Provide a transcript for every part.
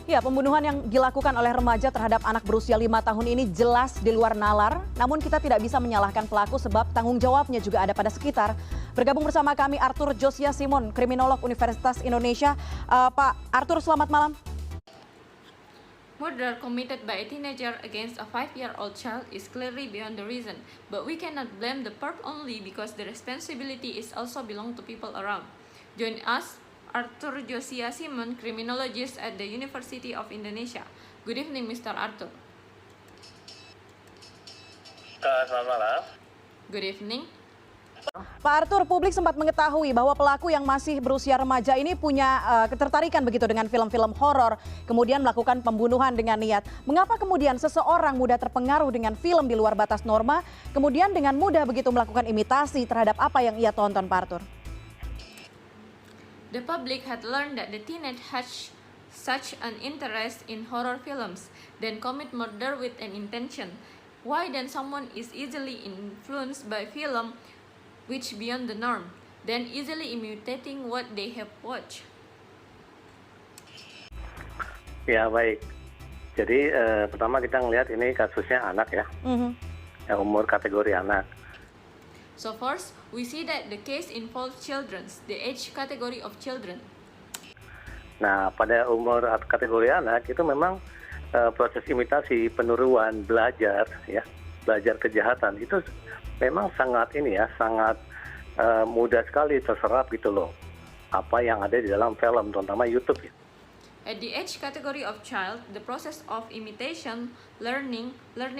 Ya, pembunuhan yang dilakukan oleh remaja terhadap anak berusia 5 tahun ini jelas di luar nalar. Namun kita tidak bisa menyalahkan pelaku sebab tanggung jawabnya juga ada pada sekitar. Bergabung bersama kami Arthur Josia Simon, kriminolog Universitas Indonesia. Pak Arthur, selamat malam. Murder committed by a teenager against a 5-year-old child is clearly beyond the reason, but we cannot blame the perp only because the responsibility is also belong to people around. Join us, Arthur Josia Simon, criminologist at the University of Indonesia. Good evening, Mr. Arthur. Selamat malam. Good evening. Pak Arthur, publik sempat mengetahui bahwa pelaku yang masih berusia remaja ini punya ketertarikan begitu dengan film-film horor, kemudian melakukan pembunuhan dengan niat. Mengapa kemudian seseorang mudah terpengaruh dengan film di luar batas norma, kemudian dengan mudah begitu melakukan imitasi terhadap apa yang ia tonton, Pak Arthur? The public had learned that the teenage had such an interest in horror films, then commit murder with an intention. Why then someone is easily influenced by film which beyond the norm, then easily imitating what they have watched? Ya, baik. Jadi pertama kita ngelihat ini kasusnya anak ya, umur kategori anak. So first, we see that the case involves children, the age category of children. Nah, pada umur kategori anak itu memang proses imitasi, peniruan, belajar kejahatan itu memang sangat sangat mudah sekali terserap gitu loh. Apa yang ada di dalam film, terutama YouTube ya. At the age category of child, the process of imitation, learning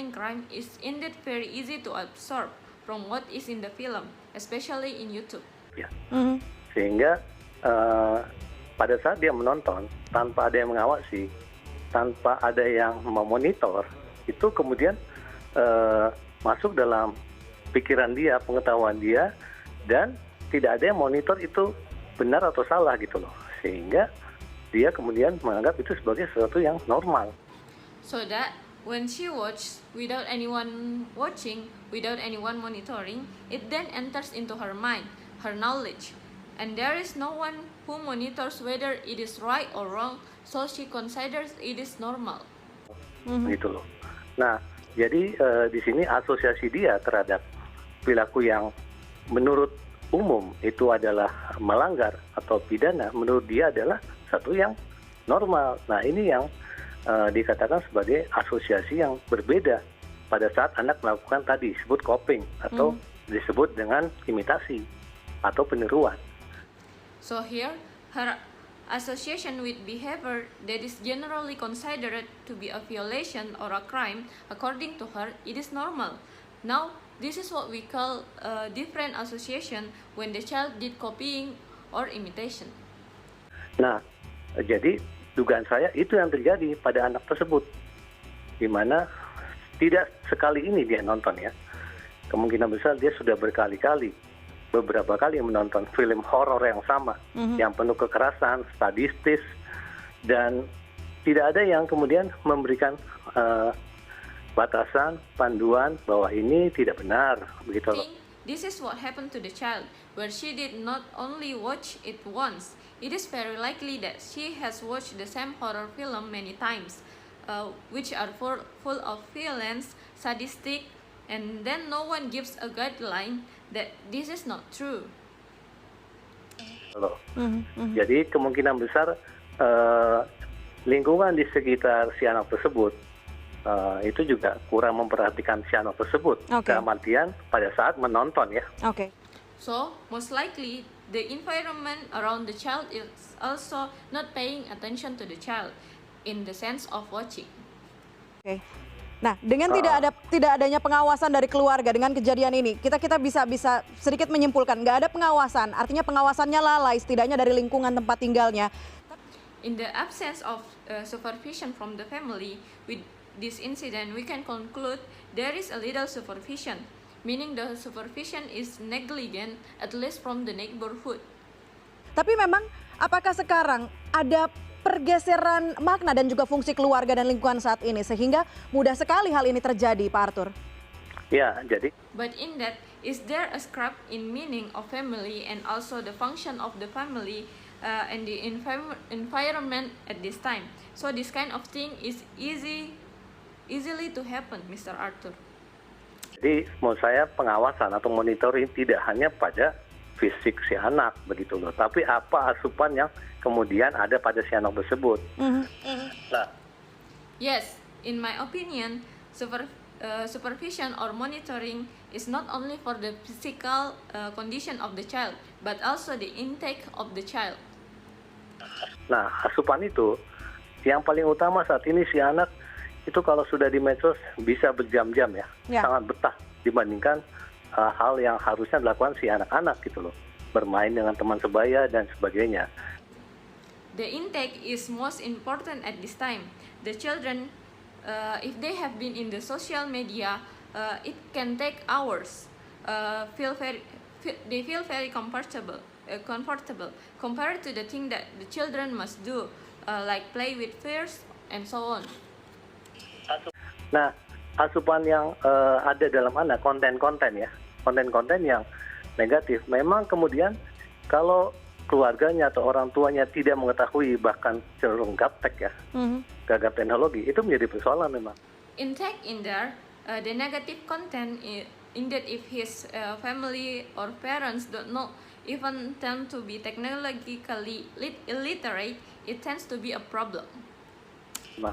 crime is indeed very easy to absorb from what is in the film, especially in YouTube. Ya. Sehingga pada saat dia menonton, tanpa ada yang mengawasi, tanpa ada yang memonitor, itu kemudian masuk dalam pikiran dia, pengetahuan dia, dan tidak ada yang monitor itu benar atau salah gitu loh. Sehingga dia kemudian menganggap itu sebagai sesuatu yang normal. So that when she watches without anyone watching, without anyone monitoring, it then enters into her mind, her knowledge. And there is no one who monitors whether it is right or wrong, so she considers it is normal. Gitu loh. Nah, jadi di sini asosiasi dia terhadap perilaku yang menurut umum itu adalah melanggar atau pidana, menurut dia adalah satu yang normal. Nah, ini yang dikatakan sebagai asosiasi yang berbeda pada saat anak melakukan tadi disebut copying atau disebut dengan imitasi atau peniruan. So here, her association with behavior that is generally considered to be a violation or a crime, according to her, it is normal. Now, this is what we call a different association when the child did copying or imitation. Nah, jadi dugaan saya itu yang terjadi pada anak tersebut, di mana tidak sekali ini dia nonton ya. Kemungkinan besar dia sudah berkali-kali, beberapa kali menonton film horor yang sama, yang penuh kekerasan, sadistis, dan tidak ada yang kemudian memberikan batasan, panduan bahwa ini tidak benar, begitu loh. This is what happened to the child, where she did not only watch it once. It is very likely that she has watched the same horror film many times, which are full of violence, sadistic, and then no one gives a guideline that this is not true. Jadi kemungkinan besar lingkungan di sekitar si anak tersebut itu juga kurang memperhatikan si anak tersebut, dalam artian pada saat menonton ya. So, most likely, the environment around the child is also not paying attention to the child in the sense of watching. Nah, dengan tidak adanya pengawasan dari keluarga dengan kejadian ini, kita bisa sedikit menyimpulkan nggak ada pengawasan, artinya pengawasannya lalai setidaknya dari lingkungan tempat tinggalnya. In the absence of supervision from the family with this incident, we can conclude there is a little supervision, meaning the supervision is negligent, at least from the neighborhood. Tapi memang, apakah sekarang ada pergeseran makna dan juga fungsi keluarga dan lingkungan saat ini, sehingga mudah sekali hal ini terjadi, Pak Arthur? Ya, jadi. But in that, is there a scrap in meaning of family and also the function of the family and the environment at this time. So this kind of thing is easily to happen, Mr. Arthur. Jadi menurut saya pengawasan atau monitoring tidak hanya pada fisik si anak begitu loh, tapi apa asupan yang kemudian ada pada si anak tersebut. Nah, Yes, in my opinion, supervision or monitoring is not only for the physical condition of the child, but also the intake of the child. nah asupan itu yang paling utama saat ini si anak itu kalau sudah di medsos bisa berjam-jam ya, Ya. sangat betah dibandingkan hal yang harusnya dilakukan si anak-anak gitu loh, bermain dengan teman sebaya dan sebagainya. The intake is most important at this time. The children, if they have been in the social media, it can take hours. They feel very comfortable compared to the thing that the children must do, like play with fears and so on. Nah, asupan yang ada dalam anak, konten-konten ya, konten-konten yang negatif, memang kemudian kalau keluarganya atau orang tuanya tidak mengetahui, bahkan cenderung gaptek ya, gagap teknologi, itu menjadi persoalan memang. Intake in there, the negative content indeed if his family or parents don't know, even tend to be technologically illiterate, it tends to be a problem. Nah,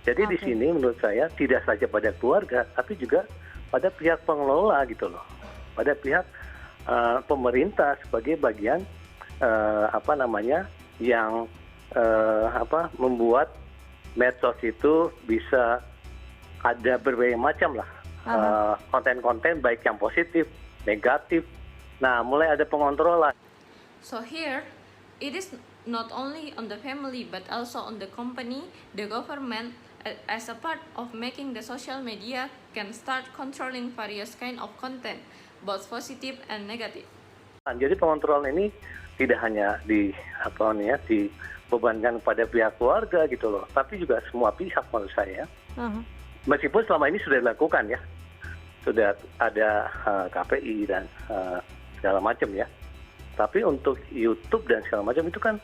jadi di Oke. sini menurut saya tidak saja pada keluarga, tapi juga pada pihak pengelola gitu loh, pada pihak pemerintah sebagai bagian yang membuat medsos itu bisa ada berbagai macam lah konten-konten baik yang positif, negatif. Nah, mulai ada pengontrolan. So here, it is not only on the family but also on the company, the government, as a part of making the social media can start controlling various kind of content, both positive and negative. Jadi pengontrolan ini tidak hanya dibebankan pada pihak keluarga gitu loh, tapi juga semua pihak menurut saya. Meskipun selama ini sudah dilakukan ya, sudah ada KPI dan segala macam ya. Tapi untuk YouTube dan segala macam itu kan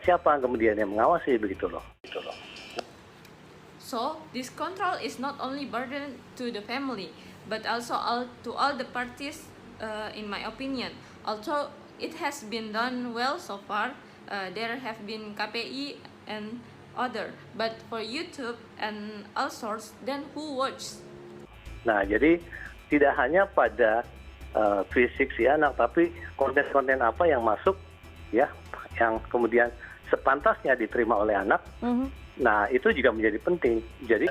siapa kemudian yang mengawasi begitu loh. So this control is not only burden to the family, but also to all the parties. In my opinion, although it has been done well so far, there have been KPI and other, but for YouTube and all sorts, then who watches? Nah, jadi tidak hanya pada fisik si anak, tapi konten-konten apa yang masuk ya, yang kemudian sepantasnya diterima oleh anak. Nah, itu juga menjadi penting. Jadi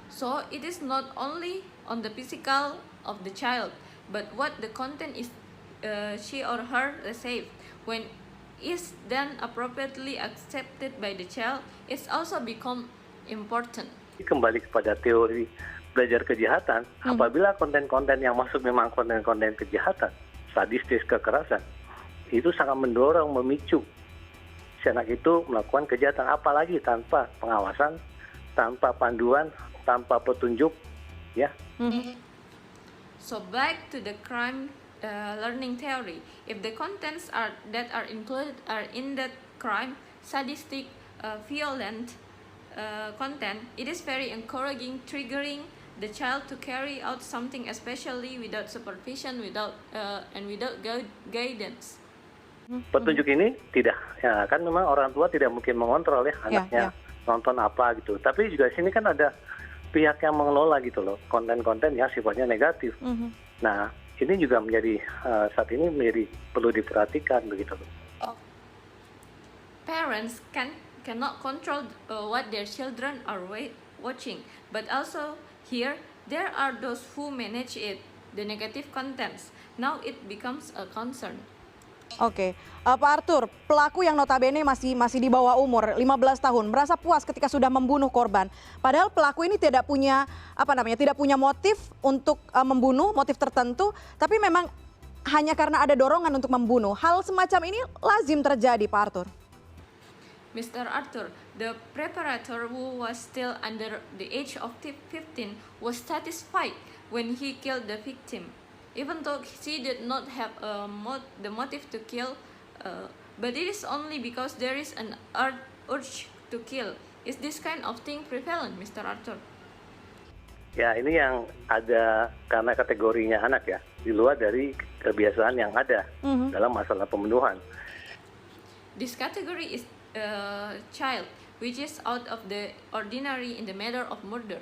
So it is not only on the physical of the child, but what the content is she or her received. When is then appropriately accepted by the child, it's also become important. kembali kepada teori belajar kejahatan, apabila konten-konten yang masuk memang konten-konten kejahatan, sadistis, kekerasan, itu sangat mendorong, memicu si anak itu melakukan kejahatan, apalagi tanpa pengawasan, tanpa panduan, tanpa petunjuk, ya. So back to the crime learning theory. If the contents that are included are in that crime, sadistic, violent content, it is very encouraging, triggering the child to carry out something, especially without supervision, without guidance. Petunjuk ini tidak, ya kan memang orang tua tidak mungkin mengontrol ya anaknya nonton apa gitu. Tapi juga sini kan ada pihak yang mengelola gitu loh, konten-konten yang sifatnya negatif. Nah, ini juga menjadi saat ini menjadi perlu diperhatikan begitu loh. Parents cannot control what their children are watching, but also here there are those who manage it, the negative contents. Now it becomes a concern. Oke, Pak Arthur, pelaku yang notabene masih di bawah umur 15 tahun merasa puas ketika sudah membunuh korban. Padahal pelaku ini tidak punya tidak punya motif untuk membunuh, motif tertentu, tapi memang hanya karena ada dorongan untuk membunuh. Hal semacam ini lazim terjadi, Pak Arthur. Mr. Arthur, the preparator who was still under the age of 15 was satisfied when he killed the victim. Even though she did not have the motive to kill, But it is only because there is an urge to kill. Is this kind of thing prevalent, Mr. Arthur? Ya, ini yang ada karena kategorinya anak ya, di luar dari kebiasaan yang ada dalam masalah pembunuhan. This category is child, which is out of the ordinary in the matter of murder.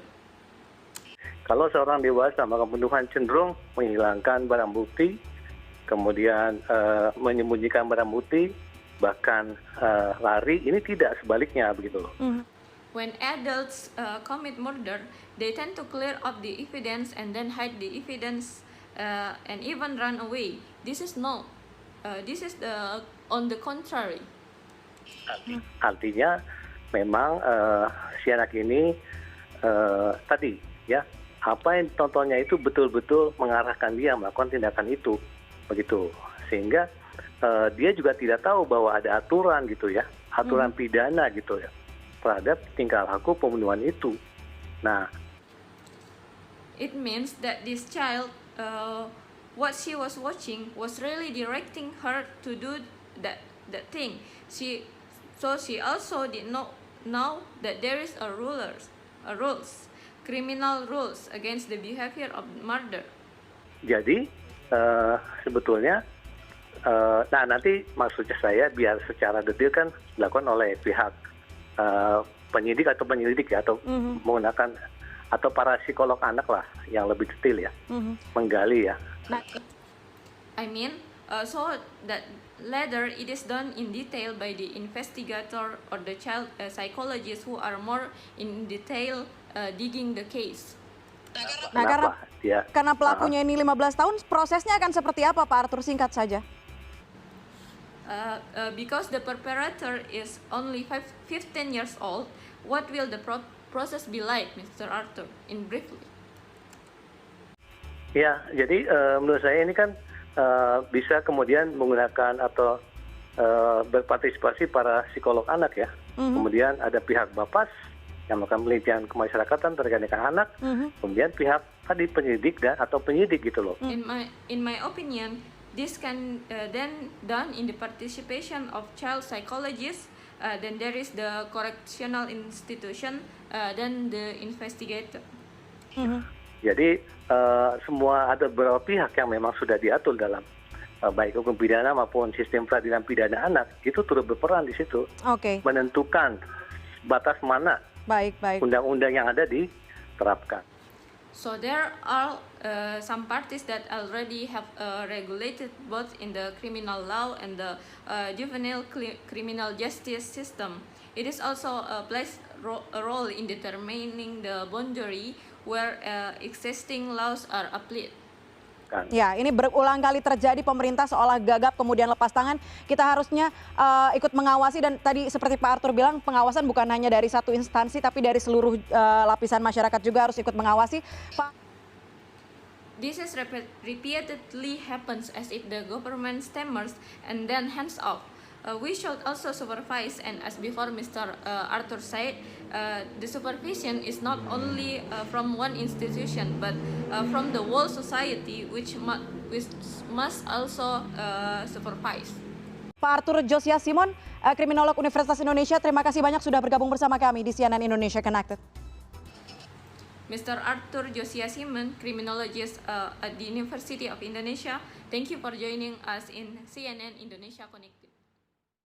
Kalau seorang dewasa melakukan pembunuhan cenderung menghilangkan barang bukti, kemudian menyembunyikan barang bukti, bahkan lari. Ini tidak sebaliknya begitu loh. When adults commit murder, they tend to clear up the evidence and then hide the evidence and even run away. This is on the contrary. Artinya memang si anak ini tadi ya, apa yang ditontonnya itu betul-betul mengarahkan dia melakukan tindakan itu, begitu. Sehingga dia juga tidak tahu bahwa ada aturan gitu ya, aturan pidana gitu ya, terhadap tingkah laku pembunuhan itu. Nah, it means that this child, what she was watching was really directing her to do that thing. She also did not know that there is a rules, criminal rules against the behavior of murder. Jadi sebetulnya, nah nanti maksudnya saya biar secara detail kan dilakukan oleh pihak penyidik atau penyelidik ya, atau menggunakan atau para psikolog anak lah yang lebih detail ya, menggali ya. I mean, so that later it is done in detail by the investigator or the child psychologist who are more in detail digging the case. Nah, Dia, karena pelakunya ini 15 tahun, prosesnya akan seperti apa Pak Arthur? Singkat saja. Because the perpetrator is only 15 years old, what will the process be like, Mr. Arthur, in briefly? Ya, jadi menurut saya ini kan bisa kemudian menggunakan atau berpartisipasi para psikolog anak ya. Kemudian ada pihak Bapas yang melakukan penelitian kemasyarakatan terkait dengan anak. Kemudian pihak tadi penyidik atau penyidik gitu loh. In my opinion, this can then done in the participation of child psychologists. Then there is the correctional institution, then the investigator. Jadi semua ada beberapa pihak yang memang sudah diatur dalam baik hukum pidana maupun sistem peradilan pidana anak, itu turut berperan di situ. Menentukan batas mana undang-undang yang ada diterapkan. So there are some parties that already have regulated both in the criminal law and the juvenile criminal justice system. It is also plays a role in determining the boundary where existing laws are applied. Ya, ini berulang kali terjadi, pemerintah seolah gagap kemudian lepas tangan. Kita harusnya ikut mengawasi, dan tadi seperti Pak Arthur bilang, pengawasan bukan hanya dari satu instansi tapi dari seluruh lapisan masyarakat juga harus ikut mengawasi. Pak, this is repeatedly happens as if the government stammers and then hands off. We should also supervise, and as before Mr. Arthur said, the supervision is not only from one institution but from the whole society, which must also supervise. Pak Arthur Josiasimon, kriminolog Universitas Indonesia, terima kasih banyak sudah bergabung bersama kami di CNN Indonesia Connected. Mr. Arthur Josiasimon, criminologist at the University of Indonesia, thank you for joining us in CNN Indonesia Connected.